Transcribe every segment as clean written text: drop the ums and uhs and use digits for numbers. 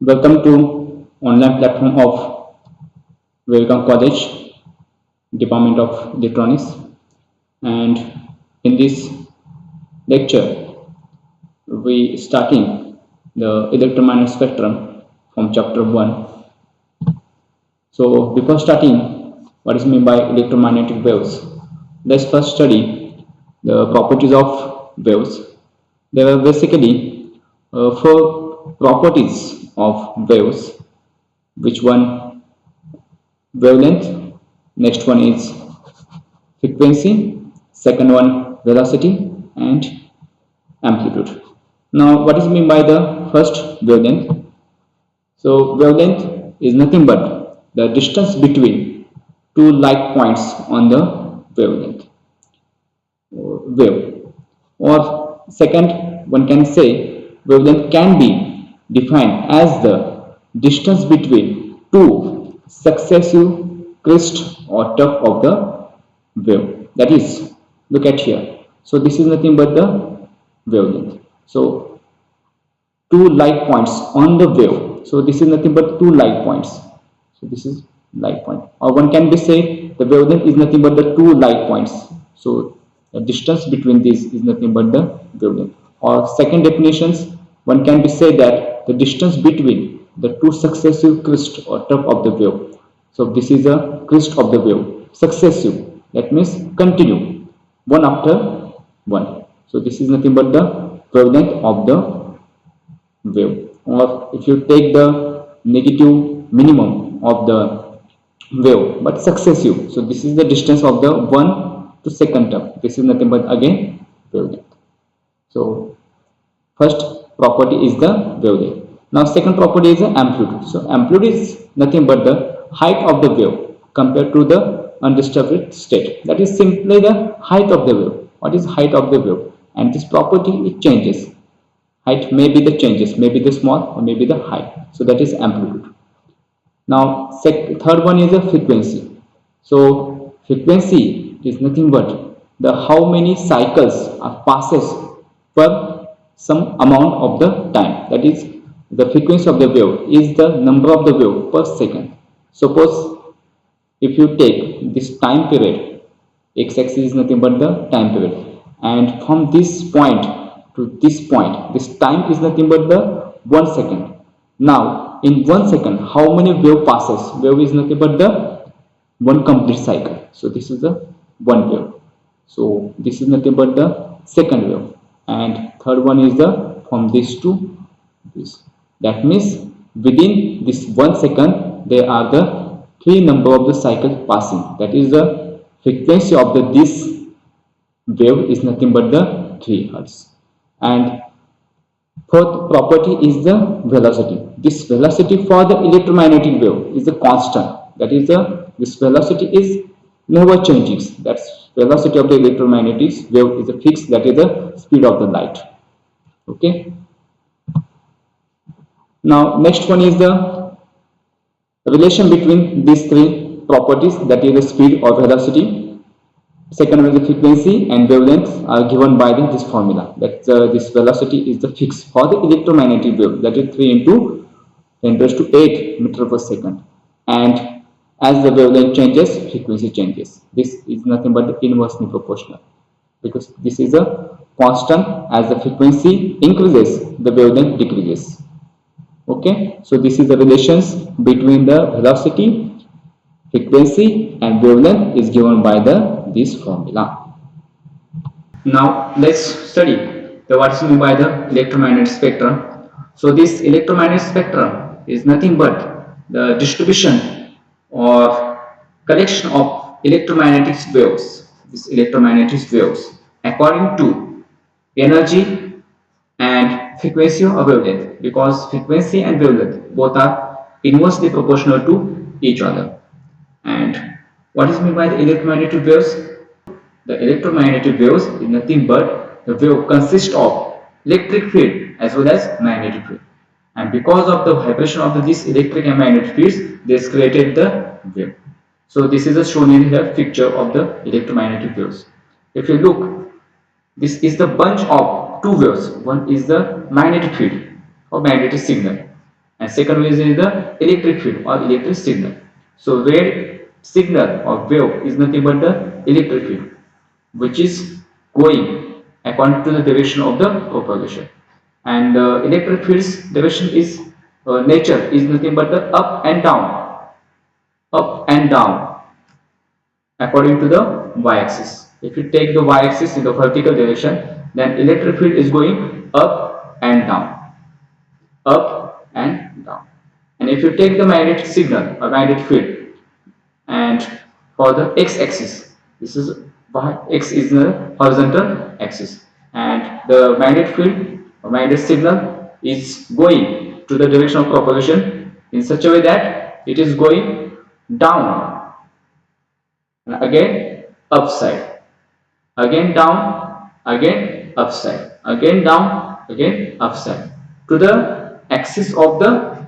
Welcome to online platform of Wavelength College, Department of Electronics. And in this lecture, we starting the electromagnetic spectrum from chapter 1. So before starting, what is meant by electromagnetic waves? Let's first study the properties of waves. There are basically four properties of waves, which one wavelength, next one is frequency, second one velocity, and amplitude. Now what is meant by the first wavelength? So wavelength is nothing but the distance between two like points on the wavelength wave. Or second, one can say wavelength can be defined as the distance between two successive crest or top of the wave. That is, look at here. So this is nothing but the wavelength. So two light points on the wave. So this is nothing but two light points. So this is light point. Or one can be say the wavelength is nothing but the two light points. So the distance between these is nothing but the wavelength. Or second definitions, one can be say that the distance between the two successive crest or top of the wave. So this is a crest of the wave. Successive. That means continue. One after one. So this is nothing but the wavelength of the wave. Or if you take the negative minimum of the wave but successive, so this is the distance of the one to second term. This is nothing but again wavelength. So first property is the wavelength. Now second property is the amplitude. So amplitude is nothing but the height of the wave compared to the undisturbed state. That is simply the height of the wave. What is height of the wave? And this property it changes. Height may be the changes, maybe the small or maybe the high. So that is amplitude. Now third one is the frequency. So frequency is nothing but the how many cycles are passes per some amount of the time. That is the frequency of the wave is the number of the wave per second. Suppose if you take this time period, x-axis is nothing but the time period, and from this point to this point, this time is nothing but the 1 second. Now in 1 second, how many wave passes? Wave is nothing but the one complete cycle. So this is the one wave. So this is nothing but the second wave, and third one is the from this to this. That means within this 1 second there are the three number of the cycles passing. That is the frequency of the this wave is nothing but the 3 hertz. And fourth property is the velocity. This velocity for the electromagnetic wave is a constant. That is this velocity is never changes. That's velocity of the electromagnetic wave is a fixed. That is the speed of the light. Okay. Now next one is the relation between these three properties, that is the speed or velocity. Second one is the frequency and wavelength are given by this formula. That this velocity is the fixed for the electromagnetic wave. That is 3 into 10 raised to 8 meter per second. And as the wavelength changes, frequency changes. This is nothing but the inversely proportional, because this is a constant. As the frequency increases, the wavelength decreases. Okay, so this is the relations between the velocity, frequency and wavelength is given by this formula. Now let's study the what is meant by the electromagnetic spectrum. So this electromagnetic spectrum is nothing but the distribution or collection of electromagnetic waves. These electromagnetic waves according to energy and frequency of wavelength, because frequency and wavelength both are inversely proportional to each other. And what is meant by the electromagnetic waves? The electromagnetic waves is nothing but the wave consists of electric field as well as magnetic field. And because of the vibration of this electric and magnetic fields, this created the wave. So this is shown in here picture of the electromagnetic waves. If you look, this is the bunch of two waves. One is the magnetic field or magnetic signal, and second wave is the electric field or electric signal. So wave signal or wave is nothing but the electric field which is going according to the direction of the propagation, and electric field's direction is nature is nothing but the up and down according to the y-axis. If you take the y-axis in the vertical direction, then electric field is going up and down, up and down. And if you take the magnetic signal or magnetic field, and for the x-axis, this is x is the horizontal axis, and the magnetic field or magnetic signal is going to the direction of propagation in such a way that it is going down, again upside, again down, again upside, again down, again upside to the axis of the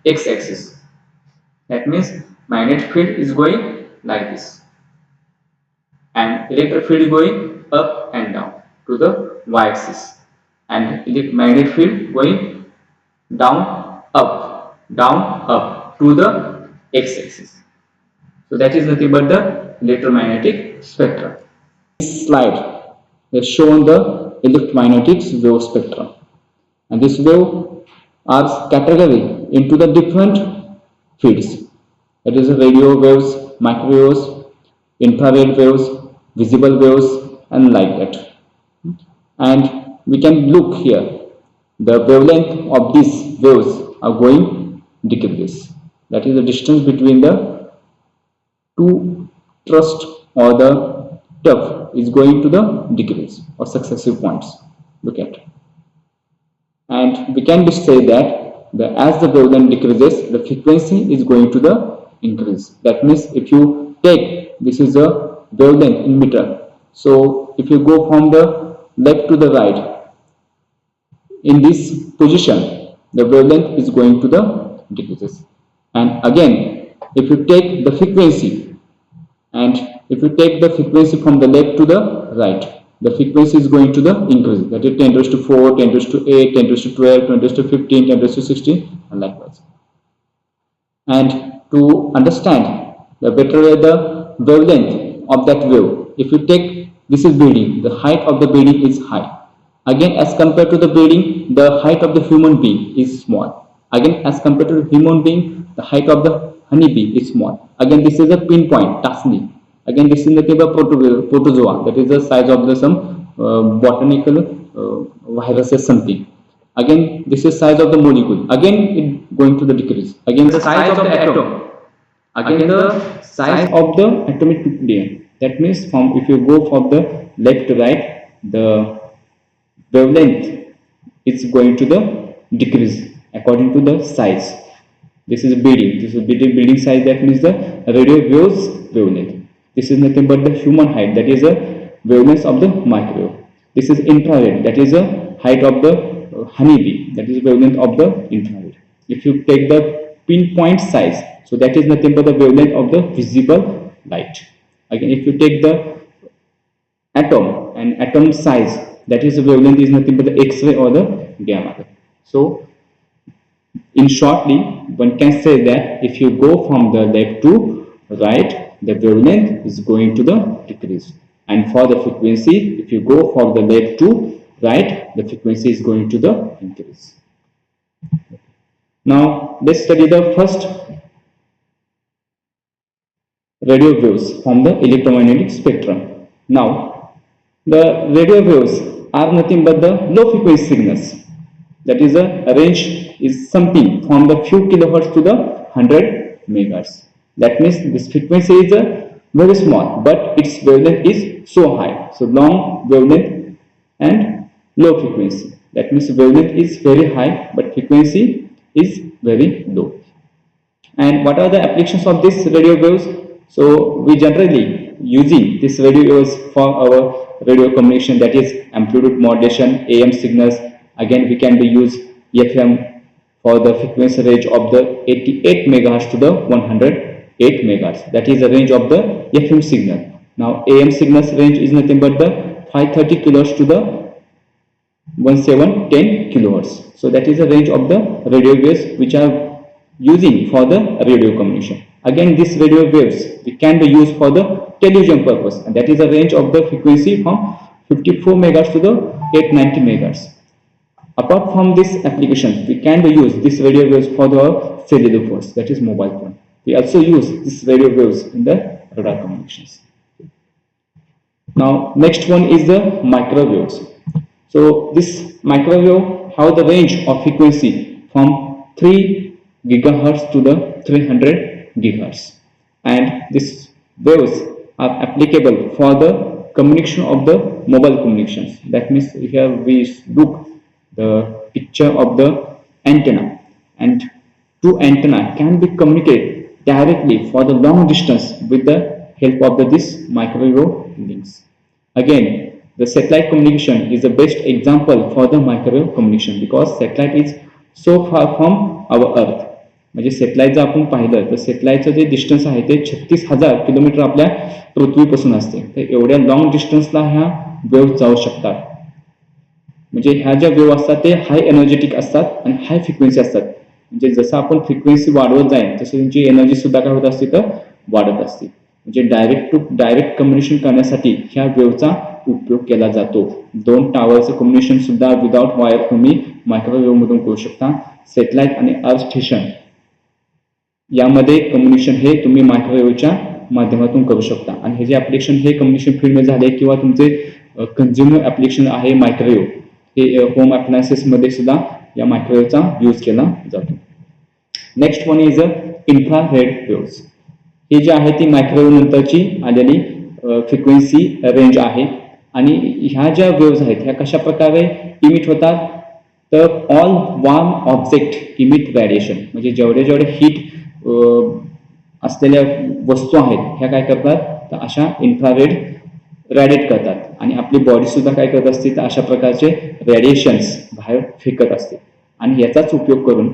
x-axis. That means magnetic field is going like this, and electric field is going up and down to the y-axis, and magnetic field going down up to the x-axis. So that is nothing but the electromagnetic spectrum. This slide has shown the electromagnetic wave spectrum, and this wave are categorized into the different fields. That is radio waves, microwaves, infrared waves, visible waves, and like that. And we can look here, the wavelength of these waves are going decrease. That is the distance between the two thrust or the tuft is going to the decrease or successive points. Look at, and we can say that as the wavelength decreases, the frequency is going to the increase. That means if you take, this is a wavelength in meter, so if you go from the left to the right in this position, the wavelength is going to the decreases. And again, if you take the frequency, and if you take the frequency from the left to the right, the frequency is going to the increase. That is 10 raised to 4, 10 raised to 8, 10 raised to 12, 10 raised to 15, 10 raised to 16, and likewise. And to understand the better the wavelength of that wave, if you take, this is building, the height of the building is high. Again, as compared to the building, the height of the human being is small. Again, as compared to the human being, the height of the honeybee is small. Again, this is a pinpoint, tasni. Again, this is the type of protozoa, that is the size of the some botanical viruses something. Again, this is size of the molecule. Again, it going to the decrease. Again, the size of the atom. Again, the size of the atomic nucleus. That means from, if you go from the left to right, the wavelength is going to the decrease according to the size. This is building. This is building size. That means the radio waves wavelength. This is nothing but the human height. That is the wavelength of the microwave. This is infrared. That is the height of the honeybee. That is the wavelength of the infrared. If you take the pinpoint size, so that is nothing but the wavelength of the visible light. Again, if you take the atom and atom size, that is the wavelength is nothing but the X-ray or the gamma ray. So in shortly, one can say that if you go from the left to right, the wavelength is going to the decrease, and for the frequency, if you go from the left to right, the frequency is going to the increase. Now let's study the first radio waves from the electromagnetic spectrum. Now the radio waves are nothing but the low frequency signals. That is, a range is something from the few kilohertz to the 100 megahertz. That means this frequency is very small, but its wavelength is so high. So long wavelength and low frequency. That means wavelength is very high, but frequency is very low. And what are the applications of this radio waves? So we generally using this radio waves for our radio communication, that is amplitude modulation, AM signals. Again, we can be use FM for the frequency range of the 88 megahertz to the 108 megahertz. That is the range of the FM signal. Now AM signals range is nothing but the 530 kilohertz to the 1710 kilohertz. So that is the range of the radio waves which are using for the radio communication. Again, these radio waves can be used for the television purpose, and that is the range of the frequency from 54 megahertz to the 890 megahertz. Apart from this application, we can use this radio waves for the cellular phones, that is mobile phone. We also use this radio waves in the radar communications. Now next one is the microwaves. So this microwave have the range of frequency from 3 gigahertz to the 300 gigahertz, and these waves are applicable for the communication of the mobile communications. That means here we look the picture of the antenna, and two antenna can be communicated directly for the long distance with the help of this microwave links. Again, the satellite communication is the best example for the microwave communication, because satellite is so far from our earth. म्हणजे satellite जर आपण पाहिलं तर सॅटेलाइटचं जे distance आहे ते 36,000 kilometre आपल्या पृथ्वीपासून असते. तर एवढ्या लॉंग डिस्टन्सला ह्या वेव्ह जाऊ शकतात. म्हणजे ह्या ज्या वेव्ह असतात ते हाय एनर्जेटिक असतात आणि हाय फ्रिक्वेन्सी असतात. म्हणजे जसं आपण फ्रिक्वेन्सी वाढवत जाईल तसं त्यांची एनर्जी सुद्धा काय होत असते तर वाढत असते. म्हणजे डायरेक्ट टू डायरेक्ट कम्युनिकेशन करण्यासाठी ह्या वेव्हचा उपयोग केला जातो. दोन टावरचं कम्युनिकेशन सुद्धा विदाउट वायर तुम्ही मायक्रोवेव्ह मधून करू शकता. सॅटेलाइट आणि अर्थ स्टेशन यामध्ये कम्युनिकेशन हे तुम्ही मायक्रोवेव्हच्या माध्यमातून करू शकता. आणि हे जे ऍप्लिकेशन हे कम्युनिकेशन फील्डमध्ये झाले किंवा तुमचे कन्झ्युमर ऍप्लिकेशन आहे मायक्रोवेव्ह, हे होम अप्लायन्सेस मध्ये सुद्धा या मायक्रोवेव्हचा यूज केला जातो. Next one is infrared waves. हे जे आहे ती मायक्रोवेव्ह नंतरची आलेली फ्रिक्वेन्सी रेंज आहे. आणि ह्या ज्या वेव्स आहेत ह्या कशा प्रकारे इमिट होतात तर all warm object emit radiation. म्हणजे जेवढे जेवढे हीट असलेल्या वस्तू आहेत ह्या काय करतात तर अशा इन्फ्रारेड रेडिएट करतात. आणि आपली बॉडी सुद्धा काय करत असते तर अशा प्रकारचे रेडिएशन्स बाहेर फेकत असते. आणि याचाच उपयोग करून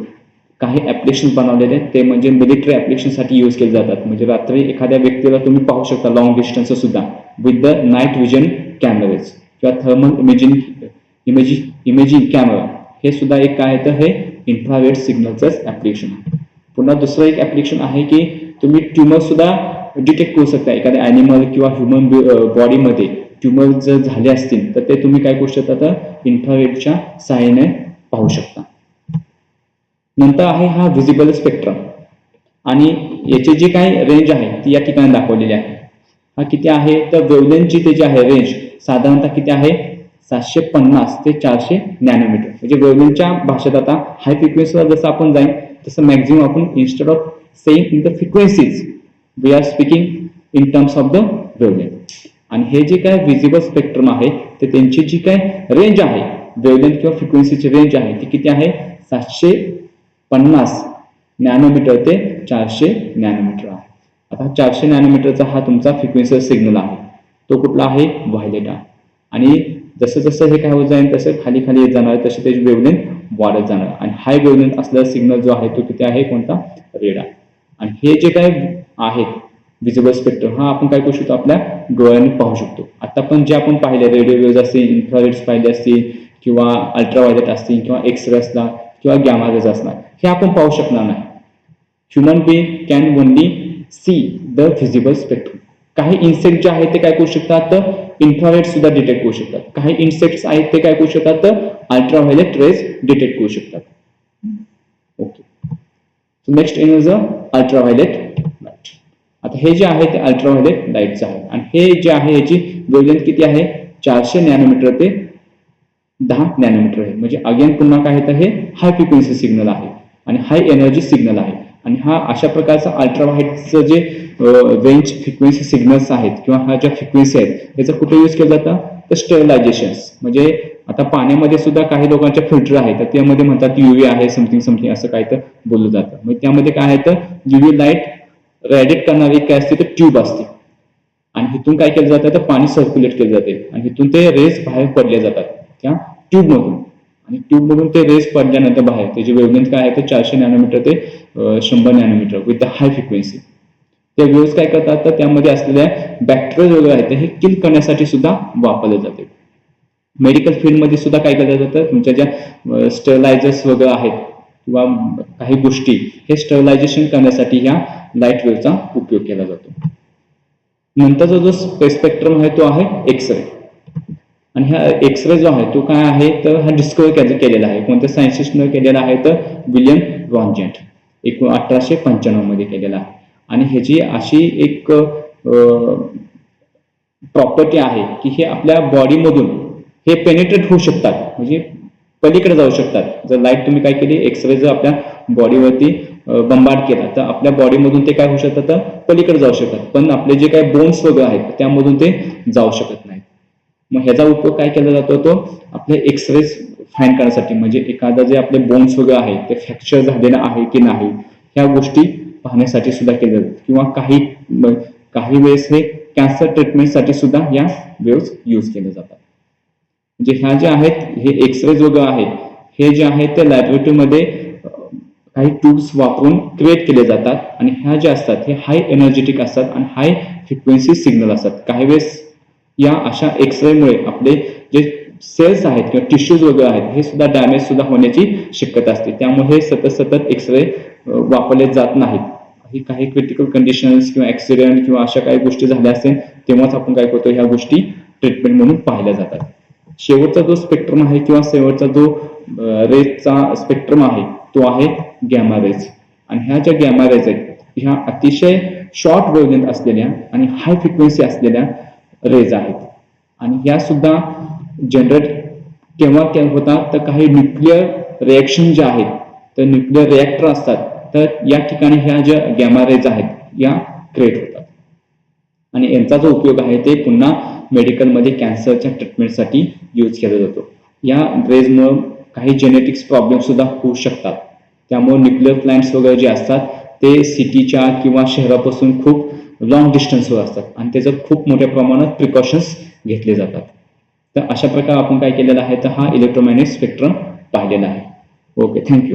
काही ऍप्लिकेशन बनवलेले ते म्हणजे मिलिटरी ऍप्लिकेशनसाठी यूज केले जातात. म्हणजे रात्री एखाद्या व्यक्तीला तुम्ही पाहू शकता लॉंग डिस्टन्स सुद्धा with the night vision cameras किंवा थर्मल इमेजिंग कॅमेरा. हे सुद्धा एक काय तर हे इन्फ्रारेड सिग्नलचंच ऍप्लिकेशन आहे. पुन्हा दुसरं एक ऍप्लिकेशन आहे की तुम्ही ट्यूमर सुद्धा डिटेक्ट करू शकता. एखाद्या ॲनिमल किंवा ह्युमन बॉडीमध्ये ट्यूमर जर झाले असतील तर ते तुम्ही काय करू शकता तर इन्फ्रारेडच्या सहाय्याने पाहू शकता. नंतर आहे हा व्हिजिबल स्पेक्ट्रम. आणि याची जी काही रेंज आहे ती या ठिकाणी दाखवलेली आहे. हा किती आहे तर वेव्हलेंथची त्याची आहे रेंज साधारणतः किती आहे 750 ते 400 नॅनोमीटर. म्हणजे वेव्हलेंथच्या भाषेत आता हाय फ्रिक्वेन्सीवर जसं आपण जाईल तसं मॅक्झिमम आपण instead of saying in the frequencies we are speaking in terms of the wavelength. आणि हे जे काय व्हिजिबल स्पेक्ट्रम आहे ते त्यांची जी काय रेंज आहे वेव्हलेंथ किंवा फ्रिक्वेन्सीची रेंज आहे ती किती आहे 750 नॅनोमीटर ते 400 नॅनोमीटर आहे. आता 400 नॅनोमीटरचा हा तुमचा फ्रिक्वेन्सी सिग्नल आहे. तो कुठला आहे व्हायलेट आहे. आणि जसं जसं हे काय होत जाईल तसं खाली खाली येत जाणार तसे त्याची वेव्हलेंथ वाढत जाणार. आणि हाय वेव्हलेंथ असलेला सिग्नल जो आहे तो किती आहे कोणता रेड आहे. आणि हे जे काय आहेत व्हिजिबल स्पेक्ट्रम हा आपण काय करू शकतो आपल्या डोळ्यांनी पाहू शकतो. आता पण जे आपण पाहिले रेडिओ वेव्ज असतील इन्फ्रारेड्स पाहिले असतील किंवा अल्ट्राव्हायलेट असतील किंवा एक्सरे असला किंवा गॅमा रेज असणार हे आपण पाहू शकणार नाही. Human being can only see the visible spectrum. काही इन्सेक्ट जे आहेत ते काय करू शकतात तर इन्फ्रारेड सुद्धा डिटेक्ट करू शकतात. काही इन्सेक्ट्स आहेत ते काय करू शकतात तर अल्ट्राव्हायलेट रेज डिटेक्ट करू शकतात. Okay, so next is ultraviolet light. आता हे जे आहे ते अल्ट्राव्हायलेट लाईटचं आहे. आणि हे जे आहे याची वेव्हलेंथ किती आहे 400 नॅनोमीटर ते 10 नॅनोमीटर आहे. म्हणजे अगेन पुन्हा काय आहे तर हे हाय फ्रिक्वेन्सी सिग्नल आहे आणि हाय एनर्जी सिग्नल आहे. आणि हा अशा प्रकारचा अल्ट्राव्हायलेटचं जे रेंज फ्रिक्वेन्सी सिग्नल्स आहेत किंवा हा ज्या फ्रिक्वेन्सी आहेत याचा कुठे यूज केला जातं तर स्टेरिलायझेशन. म्हणजे आता पाण्यामध्ये सुद्धा काही लोकांच्या फिल्टर आहेत तर त्यामध्ये म्हणतात युव्ही आहे समथिंग समथिंग असं काय तर बोललं जातं. मग त्यामध्ये काय आहे तर युव्ही लाईट रेडिएट करणारी काय असते तर ट्यूब असते. आणि इथून काय केलं जातं तर पाणी सर्क्युलेट केलं जाते आणि इथून ते रेज बाहेर पडले जातात त्या ट्यूब मधून. आणि ट्यूब मधून ते रेज पडल्यानंतर बाहेर त्याची वेव्हलेंथ काय आहे तर 400 नॅनोमीटर ते 100 nanometre with the high frequency. ते वेव्स काय करतात तर त्यामध्ये असलेल्या बॅक्टेरिया वगैरे आहेत हे किल करण्यासाठी सुद्धा वापरले जाते. मेडिकल फील्डमध्ये सुद्धा काय केलं जातं, तुमच्या ज्या स्टरलायझर्स वगैरे आहेत किंवा काही गोष्टी हे स्टरलायझेशन करण्यासाठी ह्या लाईट वेव्हचा उपयोग केला जातो. नंतरचा जो स्पेक्ट्रम आहे तो आहे एक्सरे. आणि हा एक्सरे जो आहे तो काय आहे तर हा डिस्कवर केलेला आहे. कोणत्या सायन्टिस्टने केलेला आहे तर विलियम रॉन्जेंट 1895 मध्ये केलेला आहे. आणि ह्याची अशी एक प्रॉपर्टी आहे की हे आपल्या बॉडीमधून हे पेनिट्रेट होऊ शकतात, म्हणजे पलीकडे जाऊ शकतात. जर लाईट तुम्ही काय केली, एक्सरे जर आपल्या बॉडीवरती बंबार्ड केला तर आपल्या बॉडीमधून ते काय होऊ शकतात तर पलीकडे जाऊ शकतात, पण आपले जे काही बोन्स वगैरे आहेत त्यामधून ते जाऊ शकत नाहीत. मग ह्याचा उपयोग काय केला जातो तो आपले एक्सरे फाइंड करण्यासाठी, म्हणजे एखादा जे आपले बोन्स वगैरे आहे ते फ्रॅक्चर झालेलं आहे की नाही ह्या गोष्टी पाहण्यासाठी सुद्धा केले जातात. किंवा काही वेळेस हे कॅन्सर ट्रीटमेंटसाठी सुद्धा या वेव्स यूज केले जातात. म्हणजे ह्या ज्या आहेत हे एक्सरेज वगैरे आहेत हे जे आहेत ते लॅबोरेटरीमध्ये काही टूल्स वापरून क्रिएट केले जातात. आणि ह्या ज्या असतात हे हाय एनर्जेटिक असतात आणि हाय फ्रिक्वेन्सी सिग्नल असतात. काही वेळेस या अशा एक्सरेमुळे आपले जे सेल्स आहेत किंवा टिश्यूज वगैरे आहेत हे सुद्धा डॅमेज सुद्धा होण्याची शक्यता असते. त्यामुळे सतत एक्सरे वापरले जात नाहीत. काही क्रिटिकल कंडिशन्स किंवा ऍक्सिडेंट किंवा अशा काही गोष्टी झाल्या असेल तेव्हाच आपण काय करतो ह्या गोष्टी ट्रीटमेंट म्हणून पाहिल्या जातात. शेवटचा जो स्पेक्ट्रम आहे किंवा शेवटचा जो रेजचा स्पेक्ट्रम आहे तो आहे गॅमा रेज. आणि ह्या ज्या गॅमा रेज आहेत ह्या अतिशय शॉर्ट वेव्हलेंथ असलेल्या आणि हाय फ्रिक्वेन्सी असलेल्या रेज आहेत. आणि ह्या सुद्धा जनरेट केव्हा होतात तर काही न्यूक्लिअर रिएक्शन जे आहेत तर न्यूक्लिअर रिएक्टर असतात तर या ठिकाणी ह्या ज्या गॅमा रेज आहेत या क्रिएट होतात. आणि यांचा जो उपयोग आहे ते पुन्हा मेडिकलमध्ये कॅन्सरच्या ट्रीटमेंटसाठी यूज केला जातो. या रेजमुळे काही जेनेटिक्स प्रॉब्लेम सुद्धा होऊ शकतात. त्यामुळे न्यूक्लिअर प्लांट्स वगैरे जे असतात ते सिटीच्या किंवा शहरापासून खूप लॉंग डिस्टन्सवर असतात आणि त्याचं खूप मोठ्या प्रमाणात प्रिकॉशन्स घेतले जातात. तर अशा प्रकारे आपण काय केलेलं आहे तर हा इलेक्ट्रोमॅग्नेटिक स्पेक्ट्रम पाहिलेला आहे. Okay, thank you.